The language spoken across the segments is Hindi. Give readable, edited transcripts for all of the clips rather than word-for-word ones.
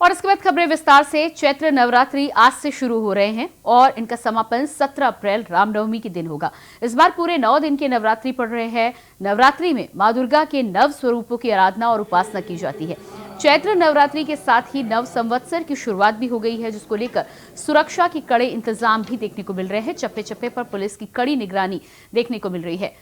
और इसके बाद खबरें विस्तार से। चैत्र नवरात्रि आज से शुरू हो रहे हैं और इनका समापन 17 अप्रैल रामनवमी के दिन होगा। इस बार पूरे 9 दिन के नवरात्रि पड़ रहे हैं। नवरात्रि में मां दुर्गा के नव स्वरूपों की आराधना और उपासना की जाती है। चैत्र नवरात्रि के साथ ही नव संवत्सर की शुरुआत भी हो गई है, जिसको लेकर सुरक्षा के कड़े इंतजाम भी देखने को मिल रहे हैं। चप्पे चप्पे पर पुलिस की कड़ी निगरानी देखने को मिल रही है।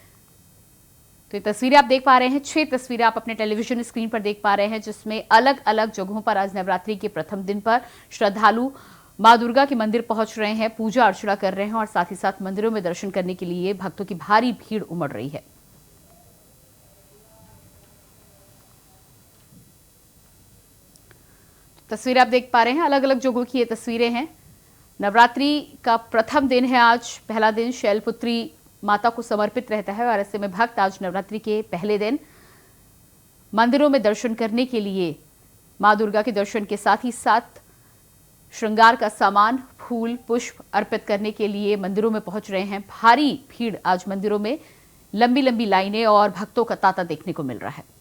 तो ये तस्वीरें आप देख पा रहे हैं, 6 तस्वीरें आप अपने टेलीविजन स्क्रीन पर देख पा रहे हैं, जिसमें अलग अलग जगहों पर आज नवरात्रि के प्रथम दिन पर श्रद्धालु मां दुर्गा के मंदिर पहुंच रहे हैं, पूजा अर्चना कर रहे हैं और साथ ही साथ मंदिरों में दर्शन करने के लिए भक्तों की भारी भीड़ उमड़ रही है। तस्वीरें आप देख पा रहे हैं, अलग अलग जगहों की ये तस्वीरें हैं। नवरात्रि का प्रथम दिन है आज, पहला दिन शैलपुत्री माता को समर्पित रहता है और ऐसे में भक्त आज नवरात्रि के पहले दिन मंदिरों में दर्शन करने के लिए मां दुर्गा के दर्शन के साथ ही साथ श्रृंगार का सामान, फूल, पुष्प अर्पित करने के लिए मंदिरों में पहुंच रहे हैं। भारी भीड़ आज मंदिरों में, लंबी लंबी लाइनें और भक्तों का तांता देखने को मिल रहा है।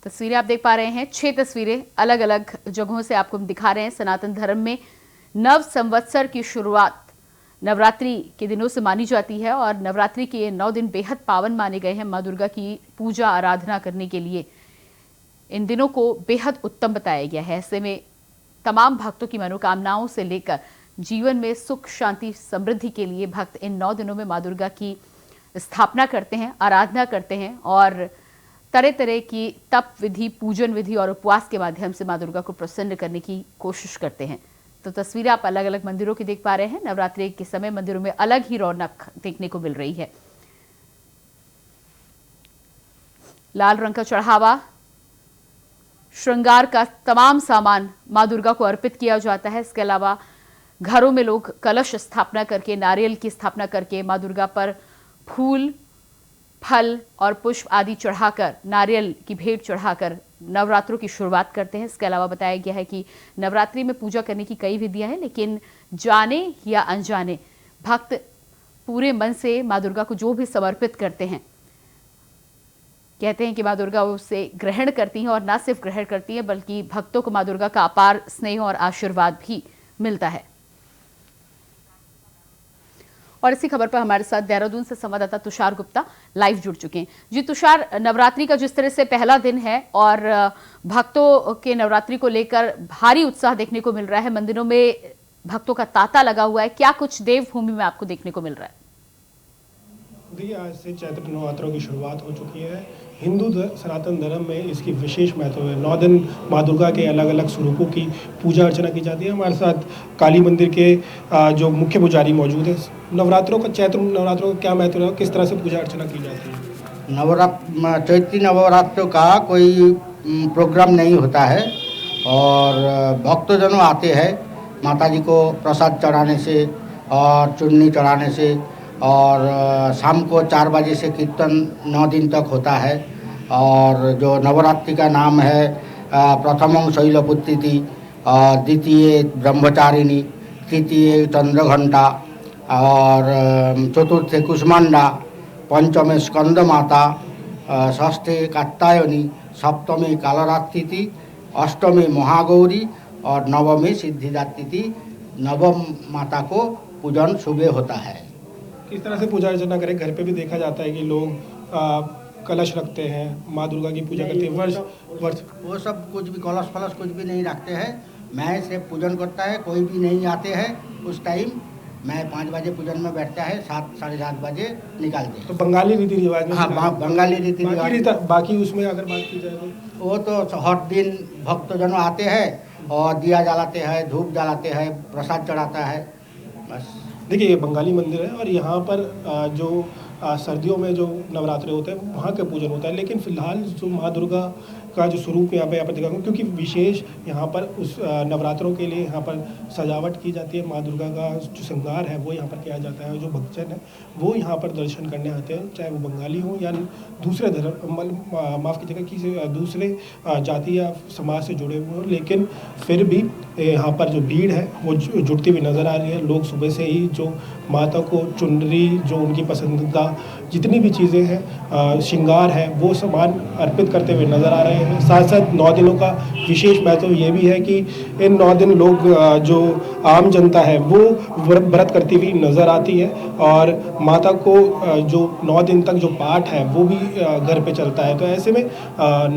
तस्वीरें आप देख पा रहे हैं, 6 तस्वीरें अलग अलग जगहों से आपको हम दिखा रहे हैं। सनातन धर्म में नव संवत्सर की शुरुआत नवरात्रि के दिनों से मानी जाती है और नवरात्रि के ये 9 दिन बेहद पावन माने गए हैं। मां दुर्गा की पूजा आराधना करने के लिए इन दिनों को बेहद उत्तम बताया गया है। ऐसे में तमाम भक्तों की मनोकामनाओं से लेकर जीवन में सुख, शांति, समृद्धि के लिए भक्त इन 9 दिनों में मां दुर्गा की स्थापना करते हैं, आराधना करते हैं और तरह तरह की तप विधि, पूजन विधि और उपवास के माध्यम से मां दुर्गा को प्रसन्न करने की कोशिश करते हैं। तो तस्वीरें आप अलग अलग मंदिरों की देख पा रहे हैं। नवरात्रि के समय मंदिरों में अलग ही रौनक देखने को मिल रही है। लाल रंग का चढ़ावा, श्रृंगार का तमाम सामान मां दुर्गा को अर्पित किया जाता है। इसके अलावा घरों में लोग कलश स्थापना करके, नारियल की स्थापना करके मां दुर्गा पर फूल, फल और पुष्प आदि चढ़ाकर, नारियल की भेंट चढ़ाकर नवरात्रों की शुरुआत करते हैं। इसके अलावा बताया गया है कि नवरात्रि में पूजा करने की कई विधियां हैं, लेकिन जाने या अनजाने भक्त पूरे मन से मां दुर्गा को जो भी समर्पित करते हैं, कहते हैं कि मां दुर्गा उसे ग्रहण करती हैं और ना सिर्फ ग्रहण करती हैं बल्कि भक्तों को मां दुर्गा का अपार स्नेह और आशीर्वाद भी मिलता है। और इसी खबर पर हमारे साथ देहरादून से संवाददाता तुषार गुप्ता लाइव जुड़ चुके हैं। जी तुषार, नवरात्रि का जिस तरह से पहला दिन है और भक्तों के नवरात्रि को लेकर भारी उत्साह देखने को मिल रहा है, मंदिरों में भक्तों का तांता लगा हुआ है, क्या कुछ देवभूमि में आपको देखने को मिल रहा है? देखिए, आज से चैत्र नवरात्रों की शुरुआत हो चुकी है। हिंदू सनातन धर्म में इसकी विशेष महत्व है। 9 दिन माँ दुर्गा के अलग अलग स्वरूपों की पूजा अर्चना की जाती है। हमारे साथ काली मंदिर के जो मुख्य पुजारी मौजूद है। चैत्र नवरात्रों का क्या महत्व है, किस तरह से पूजा अर्चना की जाती है? चैत्री नवरात्रों का कोई प्रोग्राम नहीं होता है और भक्तजनों आते हैं माता जी को प्रसाद चढ़ाने से और चुन्नी चढ़ाने से, और शाम को 4 बजे से कीर्तन 9 दिन तक होता है। और जो नवरात्रि का नाम है, प्रथमं शैलपुत्री, द्वितीय ब्रह्मचारिणी, तृतीय चंद्रघंटा और चतुर्थे कुष्मांडा, पंचमे स्कंद माता, षष्ठे कात्यायनी, सप्तमी कालरात्रिति, अष्टमी महागौरी और नवमी सिद्धिदात्री। नवम माता को पूजन सुबह होता है। किस तरह से पूजा अर्चना करें? घर पे भी देखा जाता है कि लोग कलश रखते हैं, माँ दुर्गा की पूजा करते हैं। वर्ष वो सब कुछ भी कलश फलश कुछ भी नहीं रखते हैं। मैं सिर्फ पूजन करता है, कोई भी नहीं आते हैं उस टाइम। मैं 5 बजे पूजन में बैठता है, 7 साढ़े 7 बजे निकालते हैं। तो बंगाली रीति रिवाज में? हाँ, बंगाली रीति रिवाज। बाकी उसमें अगर बात की जाए तो वो तो हर दिन भक्तजन आते हैं और दिया जलाते हैं, धूप जलाते हैं, प्रसाद चढ़ाता है, बस। देखिए, ये बंगाली मंदिर है और यहाँ पर जो सर्दियों में जो नवरात्रे होते हैं वहाँ का पूजन होता है। लेकिन फिलहाल जो माँ दुर्गा का जो स्वरूप यहाँ पर दिखा, क्योंकि विशेष यहाँ पर उस नवरात्रों के लिए यहाँ पर सजावट की जाती है। माँ दुर्गा का जो श्रृंगार है वो यहाँ पर किया जाता है। जो भक्तजन है वो यहाँ पर दर्शन करने आते हैं, चाहे वो बंगाली हो या दूसरे धर्म, माफ़ कीजिएगा, किसी दूसरे जाति या समाज से जुड़े हुए हों। लेकिन फिर भी यहाँ पर जो भीड़ है वो जुड़ती हुई नज़र आ रही है। लोग सुबह से ही जो माता को चुनरी, जो उनकी पसंदीदा का जितनी भी चीज़ें हैं, श्रृंगार है, वो सामान अर्पित करते हुए नज़र आ रहे हैं। साथ साथ 9 दिनों का विशेष महत्व ये भी है कि इन 9 दिन लोग जो आम जनता है वो व्रत करती हुई नज़र आती है और माता को जो 9 दिन तक जो पाठ है वो भी घर पे चलता है। तो ऐसे में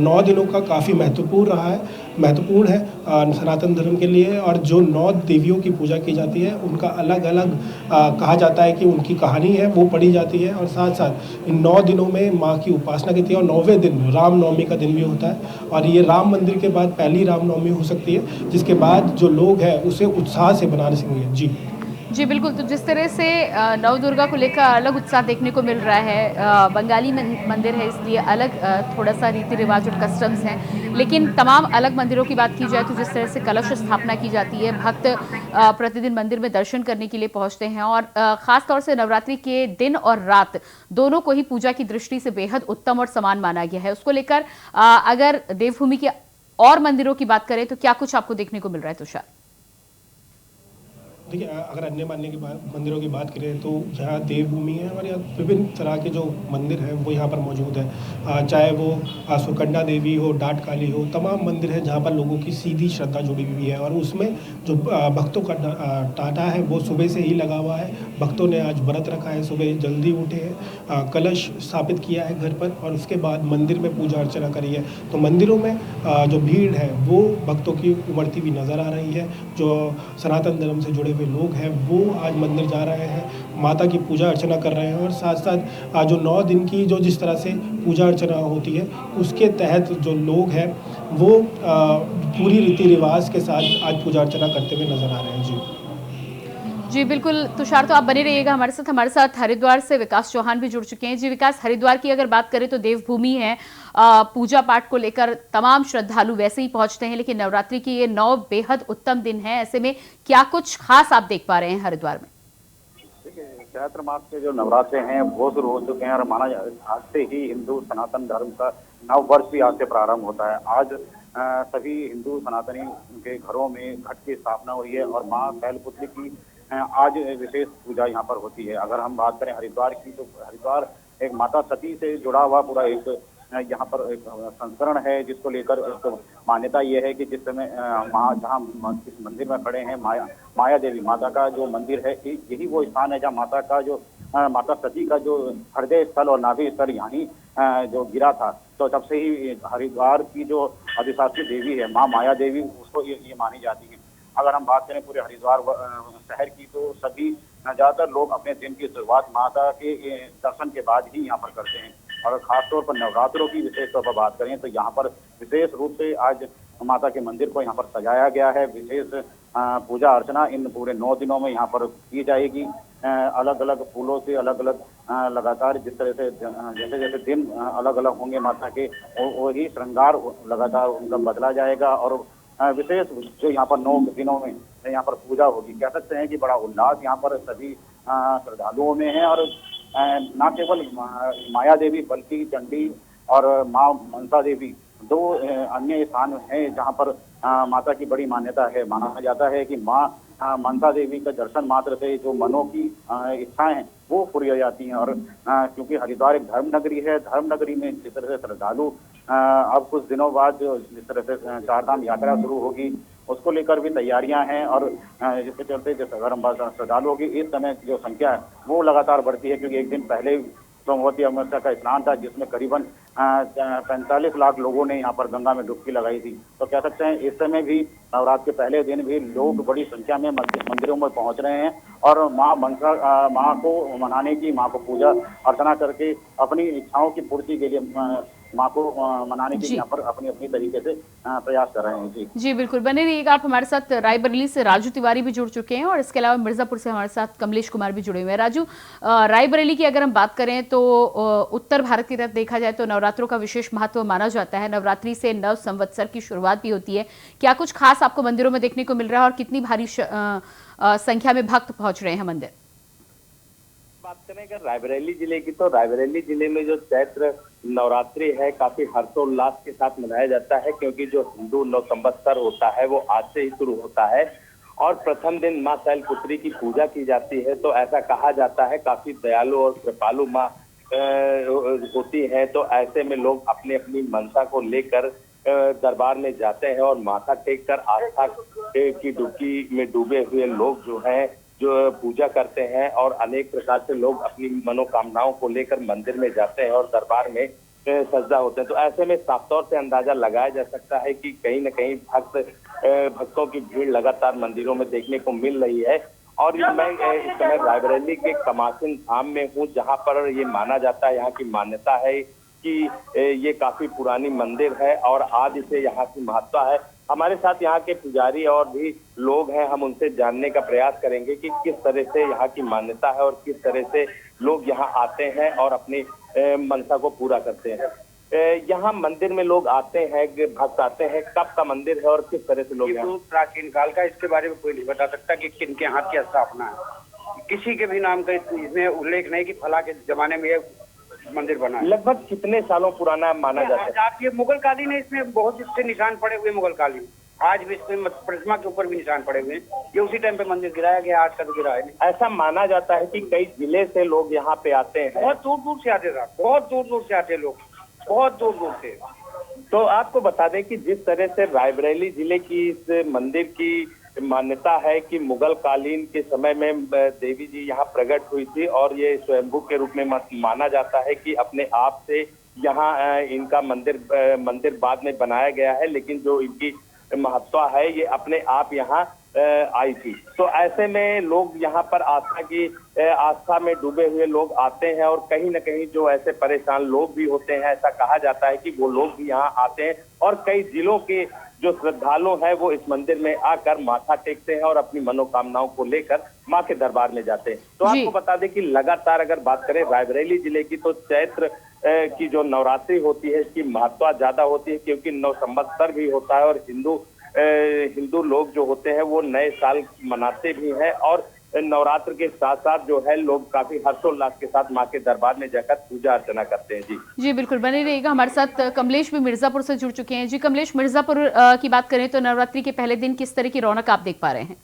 9 दिनों का काफ़ी महत्वपूर्ण है सनातन धर्म के लिए। और जो 9 देवियों की पूजा की जाती है उनका अलग अलग कहा जाता है कि उनकी कहानी है वो पढ़ी जाती है। और साथ साथ इन 9 दिनों में माँ की उपासना की जाती है और 9वें दिन रामनवमी का दिन भी होता है और ये राम मंदिर के बाद पहली रामनवमी हो सकती है, जिसके बाद जो लोग हैं उसे उत्साह से मनाने सकेंगे। जी बिल्कुल। तो जिस तरह से नवदुर्गा को लेकर अलग उत्साह देखने को मिल रहा है, बंगाली मंदिर है इसलिए अलग थोड़ा सा रीति रिवाज और कस्टम्स हैं, लेकिन तमाम अलग मंदिरों की बात की जाए तो जिस तरह से कलश स्थापना की जाती है, भक्त प्रतिदिन मंदिर में दर्शन करने के लिए पहुंचते हैं और खास तौर से नवरात्रि के दिन और रात दोनों को ही पूजा की दृष्टि से बेहद उत्तम और समान माना गया है। उसको लेकर अगर देवभूमि के और मंदिरों की बात करें तो क्या कुछ आपको देखने को मिल रहा है तुषार? देखिए, अगर अन्य मंदिरों की बात करें तो यहाँ देवभूमि है और यहाँ विभिन्न तरह के जो मंदिर हैं वो यहाँ पर मौजूद है। चाहे वो सुकन्या देवी हो, डाट काली हो, तमाम मंदिर हैं जहाँ पर लोगों की सीधी श्रद्धा जुड़ी हुई है और उसमें जो भक्तों का टाटा है वो सुबह से ही लगा हुआ है। भक्तों ने आज व्रत रखा है, सुबह जल्दी उठे हैं, कलश स्थापित किया है घर पर और उसके बाद मंदिर में पूजा अर्चना करी है। तो मंदिरों में जो भीड़ है वो भक्तों की उमड़ती हुई नज़र आ रही है। जो सनातन धर्म से जुड़े हुए लोग हैं वो आज मंदिर जा रहे हैं, माता की पूजा अर्चना कर रहे हैं और साथ साथ जो 9 दिन की जो जिस तरह से पूजा अर्चना होती है उसके तहत जो लोग हैं वो पूरी रीति रिवाज के साथ आज पूजा अर्चना करते हुए नजर आ रहे हैं। जी बिल्कुल तुषार, तो आप बने रहिएगा हमारे साथ हरिद्वार से विकास चौहान भी जुड़ चुके हैं। जी विकास, हरिद्वार की अगर बात करें तो देवभूमि है, पूजा पाठ को लेकर तमाम श्रद्धालु वैसे ही पहुंचते हैं, लेकिन नवरात्रि की ये 9 बेहद उत्तम दिन है, ऐसे में क्या कुछ खास आप देख पा रहे हैं हरिद्वार में? चैत्र मास के जो नवरात्रे हैं वो शुरू हो चुके हैं और माना आज से ही हिंदू सनातन धर्म का नव वर्ष भी आज से प्रारंभ होता है। आज सभी हिंदू सनातनी के घरों में घट की स्थापना हुई है और माँ शैलपुत्री की आज विशेष पूजा यहाँ पर होती है। अगर हम बात करें हरिद्वार की तो हरिद्वार एक माता सती से जुड़ा हुआ पूरा एक यहाँ पर एक संस्करण है, जिसको लेकर तो मान्यता ये है कि जिस समय जहाँ इस मंदिर में खड़े हैं माया देवी माता का जो मंदिर है, यही वो स्थान है जहाँ माता का जो माता सती का जो हृदय स्थल और नाभि स्थल यहीं जो गिरा था। तो तब से ही हरिद्वार की जो अधिशासी देवी है माँ माया देवी, उसको ये मानी जाती है। अगर हम बात करें पूरे हरिद्वार शहर की तो सभी ज़्यादातर लोग अपने दिन की शुरुआत माता के दर्शन के बाद ही यहाँ पर करते हैं। और खासतौर पर नवरात्रों की विशेष तौर पर बात करें तो यहाँ पर विशेष रूप से आज माता के मंदिर को यहाँ पर सजाया गया है। विशेष पूजा अर्चना इन पूरे 9 दिनों में यहाँ पर की जाएगी। अलग अलग फूलों से अलग अलग लगातार जिस तरह से जैसे जैसे दिन अलग अलग होंगे माता के, वही श्रृंगार लगातार उनका बदला जाएगा। और विशेष जो यहाँ पर 9 दिनों में यहाँ पर पूजा होगी, कह सकते हैं कि बड़ा उल्लास यहाँ पर सभी श्रद्धालुओं में है। और न केवल माया देवी बल्कि चंडी और माँ मनसा देवी 2 अन्य स्थान हैं जहाँ पर माता की बड़ी मान्यता है। माना जाता है कि माँ मनसा देवी का दर्शन मात्र से जो मनों की इच्छाएं हैं वो पूरी हो जाती हैं। और क्योंकि हरिद्वार एक धर्म नगरी है, धर्म नगरी में जिस तरह से श्रद्धालु अब कुछ दिनों बाद जो जिस तरह से 4 धाम यात्रा शुरू होगी उसको लेकर भी तैयारियां हैं। और जिसके चलते जैसे अगर हम श्रद्धालुओं की इस समय जो संख्या है वो लगातार बढ़ती है, क्योंकि एक दिन पहले सोमवती अमावस्या का स्नान था जिसमें करीबन 45 लाख लोगों ने यहाँ पर गंगा में डुबकी लगाई थी। तो कह सकते हैं इस समय भी नवरात्र के पहले दिन भी लोग बड़ी संख्या में मंदिरों में पहुँच रहे हैं और माँ को मनाने की, माँ को पूजा अर्चना करके अपनी इच्छाओं की पूर्ति के लिए माँ को मनाने के यहाँ पर अपनी अपनी तरीके से प्रयास कर रहे हैं। जी बिल्कुल, बने रहिएगा आप हमारे साथ। रायबरेली से राजू तिवारी भी जुड़ चुके हैं और इसके अलावा मिर्जापुर से हमारे साथ कमलेश कुमार भी जुड़े हुए हैं। राजू, रायबरेली की अगर हम बात करें तो उत्तर भारत की तरफ देखा जाए तो नवरात्रों का विशेष महत्व माना जाता है। नवरात्रि से नव संवत्सर की शुरुआत भी होती है। क्या कुछ खास आपको मंदिरों में देखने को मिल रहा है और कितनी भारी संख्या में भक्त पहुंच रहे हैं मंदिर? बात करें अगर रायबरेली जिले की तो रायबरेली जिले में जो चैत्र नवरात्रि है काफी हर्षोल्लास के साथ मनाया जाता है, क्योंकि जो हिंदू नव संवत्सर होता है वो आज से ही शुरू होता है और प्रथम दिन माँ शैलपुत्री की पूजा की जाती है। तो ऐसा कहा जाता है काफी दयालु और कृपालु माँ होती है, तो ऐसे में लोग अपनी अपनी मनसा को लेकर दरबार में जाते हैं और माथा टेक कर आस्था की डुबकी में डूबे हुए लोग जो हैं जो पूजा करते हैं और अनेक प्रकार से लोग अपनी मनोकामनाओं को लेकर मंदिर में जाते हैं और दरबार में सजदा होते हैं। तो ऐसे में साफ तौर से अंदाजा लगाया जा सकता है कि कहीं न कहीं भक्तों की भीड़ लगातार मंदिरों में देखने को मिल रही है। और मैं इस समय रायबरेली के कमासिन धाम में हूँ, जहाँ पर ये माना जाता है, यहाँ की मान्यता है कि ये काफी पुरानी मंदिर है और आदि से यहाँ की महत्ता है। हमारे साथ यहाँ के पुजारी और भी लोग हैं, हम उनसे जानने का प्रयास करेंगे कि किस तरह से यहाँ की मान्यता है और किस तरह से लोग यहाँ आते हैं और अपनी मनसा को पूरा करते हैं। यहाँ मंदिर में लोग आते हैं, भक्त आते हैं, कब का मंदिर है और किस तरह से लोग यहाँ? प्राचीन काल का, इसके बारे में कोई नहीं बता सकता कि किन के हाथ की स्थापना है। किसी के भी नाम का इसमें उल्लेख नहीं कि फला के जमाने में ये मंदिर बना है। लगभग कितने सालों पुराना माना जाता है? आप ये मुगल कालीन है, इसमें बहुत से निशान पड़े हुए मुगल कालीन, आज भी इसमें प्रतिमा के ऊपर भी निशान पड़े हुए हैं। ये उसी टाइम पे मंदिर गिराया गया, आज का तो गिरा है नहीं। ऐसा माना जाता है कि कई जिले से लोग यहाँ पे आते हैं। बहुत दूर दूर से आते थे, बहुत दूर दूर से आते लोग, बहुत दूर दूर से। तो आपको बता दें कि जिस तरह से रायबरेली जिले की इस मंदिर की मान्यता है कि मुगल कालीन के समय में देवी जी यहाँ प्रकट हुई थी और ये स्वयंभू के रूप में माना जाता है कि अपने आप से यहाँ इनका मंदिर बाद में बनाया गया है, लेकिन जो इनकी महत्ता है ये अपने आप यहाँ आई थी। तो ऐसे में लोग यहाँ पर आस्था में डूबे हुए लोग आते हैं और कहीं न कहीं जो ऐसे परेशान लोग भी होते हैं, ऐसा कहा जाता है कि वो लोग भी यहाँ आते हैं और कई जिलों के जो श्रद्धालु हैं वो इस मंदिर में आकर माथा टेकते हैं और अपनी मनोकामनाओं को लेकर मां के दरबार में जाते हैं। तो आपको बता दें कि लगातार अगर बात करें रायबरेली जिले की, तो चैत्र की जो नवरात्रि होती है इसकी महत्ता ज्यादा होती है, क्योंकि 9 संवत्सर भी होता है और हिंदू लोग जो होते हैं वो नए साल मनाते भी हैं और नवरात्र के साथ साथ जो है लोग काफी हर्षोल्लास के साथ मां के दरबार में जाकर पूजा अर्चना करते हैं। जी बिल्कुल, बने रहिएगा। हमारे साथ कमलेश भी मिर्जापुर से जुड़ चुके हैं। जी कमलेश, मिर्जापुर की बात करें तो नवरात्रि के पहले दिन किस तरह की रौनक आप देख पा रहे हैं?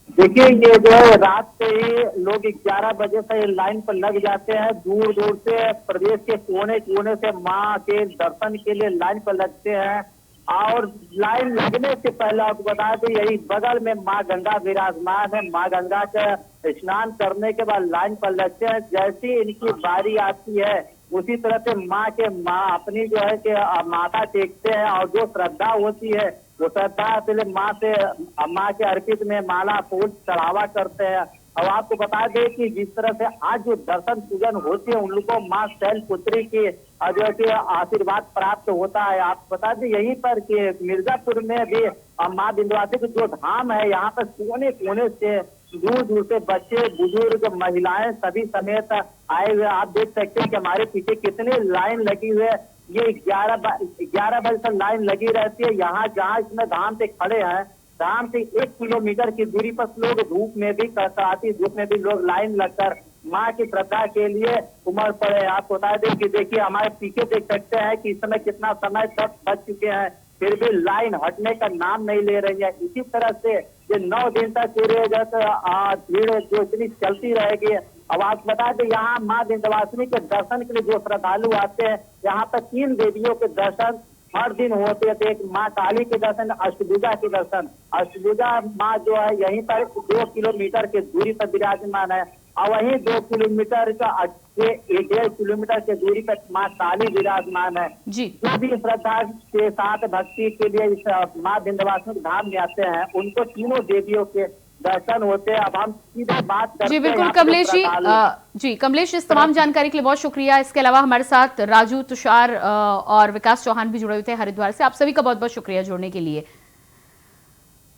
देखिए, ये जो है रात से ही लोग 11 बजे से लाइन पर लग जाते हैं। दूर दूर से प्रदेश के कोने कोने से माँ के दर्शन के लिए लाइन पर लगते हैं और लाइन लगने से पहले आपको बता दें यही बगल में माँ गंगा विराजमान है। माँ गंगा का स्नान करने के बाद लाइन पर लगते हैं। जैसी इनकी बारी आती है उसी तरह से माँ अपनी जो है कि माथा टेकते हैं और जो श्रद्धा होती है वो श्रद्धा पहले माँ के अर्पित में माला फूल चढ़ावा करते हैं। और आपको बता दें कि जिस तरह से आज जो दर्शन पूजन होती है उन लोगों को माँ शैलपुत्री की जो कि आशीर्वाद प्राप्त होता है। आपको बता दें यहीं पर कि मिर्जापुर में भी माँ विंध्यवासिनी जो धाम है, यहाँ पर कोने कोने से दूर दूर से बच्चे, बुजुर्ग, महिलाएं सभी समेत आए हुए। आप देख सकते हैं कि हमारे पीछे कितने लाइन लगी हुई है। ये 11 बजे से लाइन लगी रहती है। यहाँ जहाँ इसमें धाम से खड़े हैं, धाम से 1 किलोमीटर की दूरी पर लोग धूप में भी कड़कड़ाती धूप में भी लोग लाइन लगकर माँ की श्रद्धा के लिए उमड़ पड़े। आपको बता दें कि देखिए हमारे पीछे देख सकते हैं कि इस समय कितना समय तक बच चुके हैं, फिर भी लाइन हटने का नाम नहीं ले रही है। इसी तरह से ये 9 दिन तक भीड़ जो इतनी चलती रहेगी। अब आप बता दें यहाँ माँ विंध्यवासिनी के दर्शन के लिए जो श्रद्धालु आते हैं, यहाँ पर 3 देवियों के दर्शन हर दिन होते थे। माँ काली के दर्शन, अष्टभुजा के दर्शन। अष्टभुजा माँ जो है यहीं पर 2 किलोमीटर की दूरी पर विराजमान है और वहीं 2 किलोमीटर का 1.5 किलोमीटर की दूरी पर माँ काली विराजमान है। जी जो भी श्रद्धा के साथ भक्ति के लिए इस माँ विंध्यवासिनी धाम में आते हैं उनको तीनों देवियों के दर्शन होते हैं। अब हम सीधा बात करते हैं। जी बिल्कुल कमलेश जी, कमलेश इस तमाम जानकारी के लिए बहुत शुक्रिया। इसके अलावा हमारे साथ राजू, तुषार और विकास चौहान भी जुड़े हुए थे हरिद्वार से। आप सभी का बहुत बहुत शुक्रिया जुड़ने के लिए।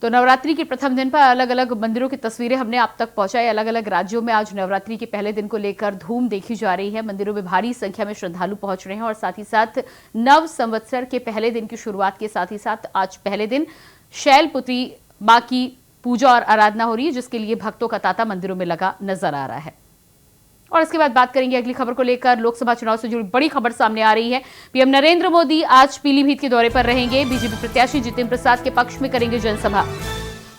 तो नवरात्रि के प्रथम दिन पर अलग अलग मंदिरों की तस्वीरें हमने आप तक पहुंचाई। अलग अलग राज्यों में आज नवरात्रि के पहले दिन को लेकर धूम देखी जा रही है। मंदिरों में भारी संख्या में श्रद्धालु पहुंच रहे हैं और साथ ही साथ नव संवत्सर के पहले दिन की शुरुआत के साथ ही साथ आज पहले दिन शैलपुत्री मां की पूजा और आराधना हो रही है, जिसके लिए भक्तों का तांता मंदिरों में लगा नजर आ रहा है। और इसके बाद बात करेंगे अगली खबर को लेकर। लोकसभा चुनाव से जुड़ी बड़ी खबर सामने आ रही है। पीएम नरेंद्र मोदी आज पीलीभीत के दौरे पर रहेंगे। बीजेपी प्रत्याशी जितेंद्र प्रसाद के पक्ष में करेंगे जनसभा।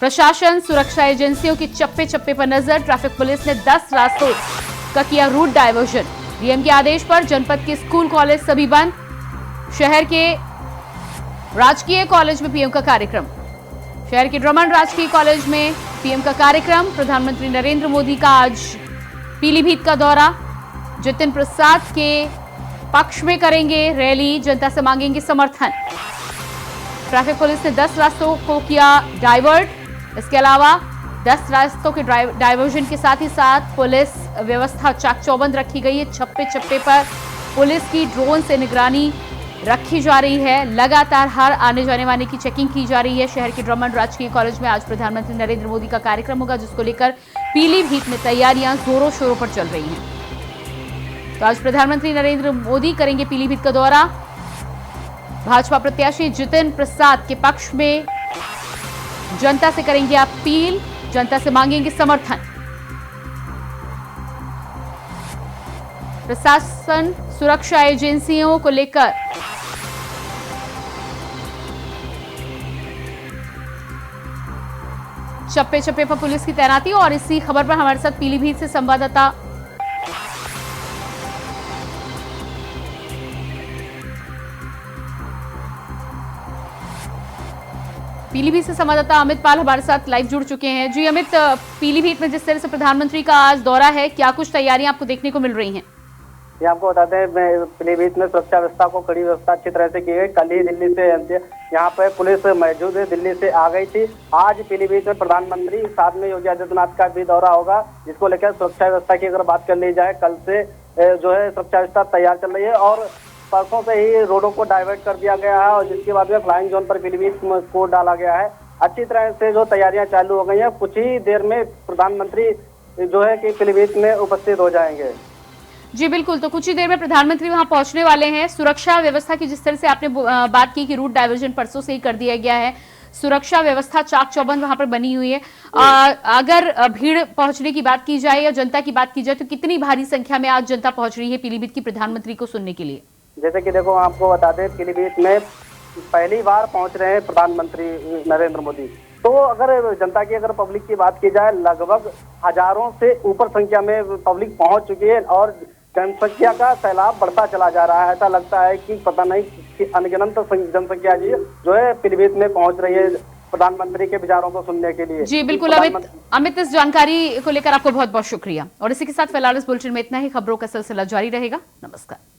प्रशासन, सुरक्षा एजेंसियों की चप्पे चप्पे पर नजर। ट्रैफिक पुलिस ने 10 रास्तों का किया रूट डायवर्जन। डीएम के आदेश पर जनपद के स्कूल कॉलेज सभी बंद। शहर के राजकीय कॉलेज में पीएम का कार्यक्रम। शहर के ड्रमन राजकीय कॉलेज में पीएम का कार्यक्रम। प्रधानमंत्री नरेंद्र मोदी का आज पीलीभीत का दौरा। जितिन प्रसाद के पक्ष में करेंगे रैली, जनता से मांगेंगे समर्थन। ट्रैफिक पुलिस ने 10 रास्तों को किया डाइवर्ट। इसके अलावा 10 रास्तों के डाइवर्जन के साथ ही साथ पुलिस व्यवस्था चाक चौबंद रखी गई है। छप्पे छप्पे पर पुलिस की ड्रोन से निगरानी रखी जा रही है। लगातार हर आने जाने वाले की चेकिंग की जा रही है। शहर के ड्रमन राजकीय कॉलेज में आज प्रधानमंत्री नरेंद्र मोदी का कार्यक्रम होगा, जिसको लेकर पीलीभीत में तैयारियां जोरों शोरों पर चल रही हैं। तो आज प्रधानमंत्री नरेंद्र मोदी करेंगे पीलीभीत का दौरा। भाजपा प्रत्याशी जितिन प्रसाद के पक्ष में जनता से करेंगे अपील, जनता से मांगेंगे समर्थन। प्रशासन सुरक्षा एजेंसियों को लेकर चप्पे चप्पे पर पुलिस की तैनाती। और इसी खबर पर हमारे साथ पीलीभीत से संवाददाता अमित पाल हमारे साथ लाइव जुड़ चुके हैं। जी अमित, पीलीभीत में जिस तरह से प्रधानमंत्री का आज दौरा है, क्या कुछ तैयारियां आपको देखने को मिल रही हैं? ये आपको बताते हैं, पीलीभीत में सुरक्षा व्यवस्था को कड़ी व्यवस्था अच्छी तरह से की गई। कल ही दिल्ली से यहाँ पे पुलिस मौजूद है, दिल्ली से आ गई थी। आज पीलीभीत में प्रधानमंत्री साथ में योगी आदित्यनाथ का भी दौरा होगा, जिसको लेकर सुरक्षा व्यवस्था की अगर बात कर ली जाए, कल से जो है सुरक्षा व्यवस्था तैयार चल रही है और परसों से ही रोडों को डाइवर्ट कर दिया गया है और जिसके बाद में फ्लाइंग जोन पर पीलीभीत को डाला गया है। अच्छी तरह से जो तैयारियां चालू हो गई हैं। कुछ ही देर में प्रधानमंत्री जो है कि पीलीभीत में उपस्थित हो जाएंगे। जी बिल्कुल, तो कुछ ही देर में प्रधानमंत्री वहां पहुंचने वाले हैं। सुरक्षा व्यवस्था की जिस तरह से आपने बात की कि रूट डाइवर्जन परसों से ही कर दिया गया है, सुरक्षा व्यवस्था चाक चौबंद वहां पर बनी हुई है। अगर भीड़ पहुंचने की बात की जाए या जनता की बात की जाए, तो कितनी भारी संख्या में आज जनता पहुंच रही है पीलीभीत की प्रधानमंत्री को सुनने के लिए? जैसे कि देखो, आपको बता दें, पीलीभीत में पहली बार पहुंच रहे हैं प्रधानमंत्री नरेंद्र मोदी। तो अगर जनता की अगर पब्लिक की बात की जाए, लगभग हजारों से ऊपर संख्या में पब्लिक पहुंच चुकी है और जनसंख्या का सैलाब बढ़ता चला जा रहा है। ऐसा लगता है कि पता नहीं कि अनगिनत जनसंख्या जी जो है पीलीभीत में पहुंच रही है प्रधानमंत्री के विचारों को सुनने के लिए। जी बिल्कुल अमित, इस जानकारी को लेकर आपको बहुत बहुत शुक्रिया। और इसी के साथ फिलहाल इस बुलेटिन में इतना ही। खबरों का सिलसिला जारी रहेगा। नमस्कार।